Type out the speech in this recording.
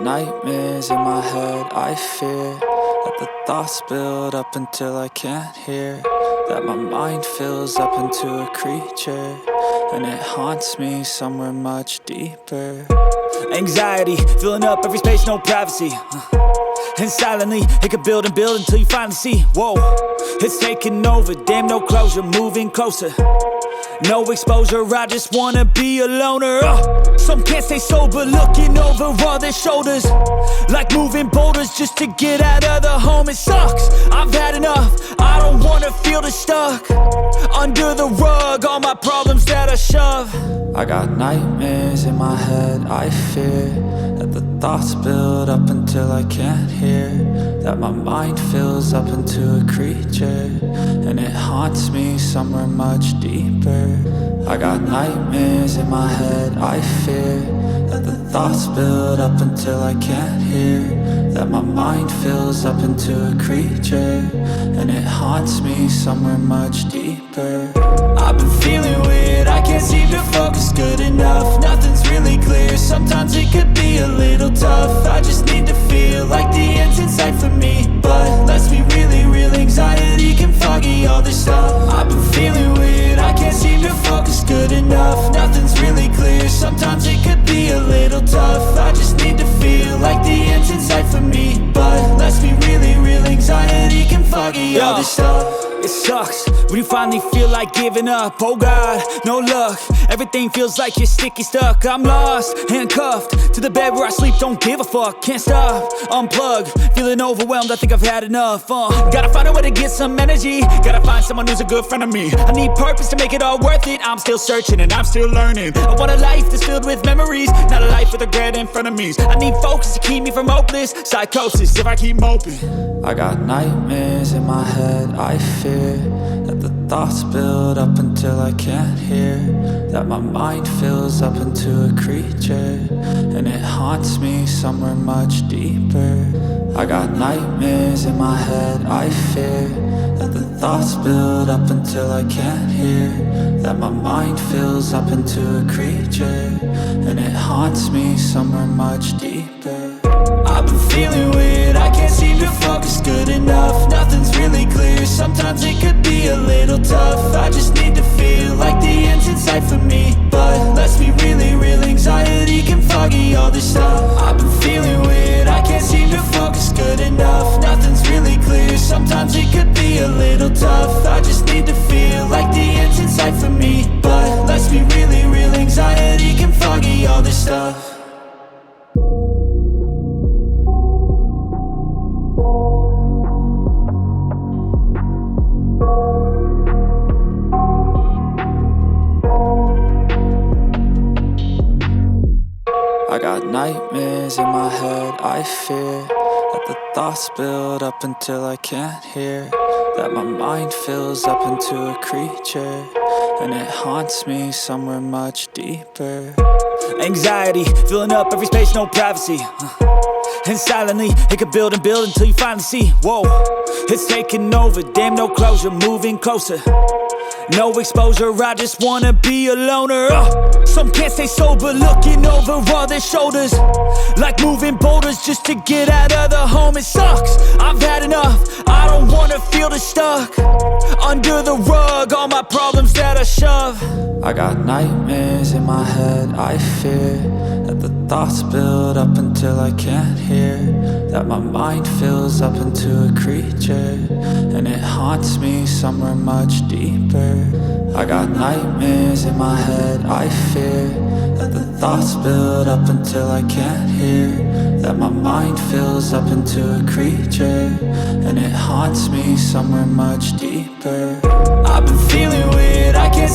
nightmares in my head, I fear that the thoughts build up until I can't hear, that my mind fills up into a creature, and it haunts me somewhere much deeper. Anxiety, filling up every space, no privacy. And silently, it could build and build until you finally see, whoa, it's taking over, damn no closure, moving closer. No exposure, I just wanna be a loner. Some can't stay sober, looking over all their shoulders, like moving boulders just to get out of the home. It sucks, I've had enough, I don't wanna feel the stuck under the rug, all my problems that I shove. I got nightmares in my head, I fear that the thoughts build up until I can't hear, that my mind fills up into a creature, and it haunts me somewhere much deeper. I got nightmares in my head, I fear that the thoughts build up until I can't hear, that my mind fills up into a creature, and it haunts me somewhere much deeper. I've been feeling weird, I can't seem to focus good enough. Nothing's really clear, sometimes it could be a little tough. I just need to feel like the end's in sight for me, but let's be really real, anxiety can foggy all this stuff. I've been feeling weird, I can't seem to focus good enough. Nothing's really clear, sometimes it could be a little tough. I just need to feel like the end's in sight for me, but let's be really real, anxiety can foggy all this stuff. It sucks when you finally feel like giving up. Oh God, no luck, everything feels like you're sticky stuck. I'm lost, handcuffed to the bed where I sleep, don't give a fuck. Can't stop, unplug, feeling overwhelmed, I think I've had enough. Gotta find a way to get some energy, gotta find someone who's a good friend of me. I need purpose to make it all worth it, I'm still searching and I'm still learning. I want a life that's filled with memories, not a life with regret and frenemies. I need focus to keep me from hopeless psychosis if I keep moping. I got nightmares in my head, I fear that the thoughts build up until I can't hear, that my mind fills up into a creature, and it haunts me somewhere much deeper. I got nightmares in my head, I fear that the thoughts build up until I can't hear, that my mind fills up into a creature, and it haunts me somewhere much deeper. I've been feeling weird, I can't seem to focus good enough. Nothing's really clear, sometimes it could be a little tough. I just need to feel like the end's in sight for me, but let's be really real, anxiety can foggy all this stuff. I've been feeling weird, I can't seem to focus good enough. Nothing's really clear, sometimes it could be a little tough. I just need to feel like the end's in sight for me, but let's be really real, anxiety can foggy all this stuff. I got nightmares in my head, I fear that the thoughts build up until I can't hear, that my mind fills up into a creature, and it haunts me somewhere much deeper. Anxiety, filling up every space, no privacy. And silently, it could build and build until you finally see, whoa, it's taking over, damn no closure, moving closer. No exposure, I just wanna be a loner. Some can't stay sober, looking over all their shoulders, like moving boulders just to get out of the home. It sucks, I've had enough, I don't wanna feel the stuck under the rug, all my problems that I shove. I got nightmares in my head, I fear that the thoughts build up until I can't hear, that my mind fills up into a creature, and it haunts me somewhere much deeper. I got nightmares in my head, I fear that the thoughts build up until I can't hear, that my mind fills up into a creature, and it haunts me somewhere much deeper. I've been feeling weird, I can't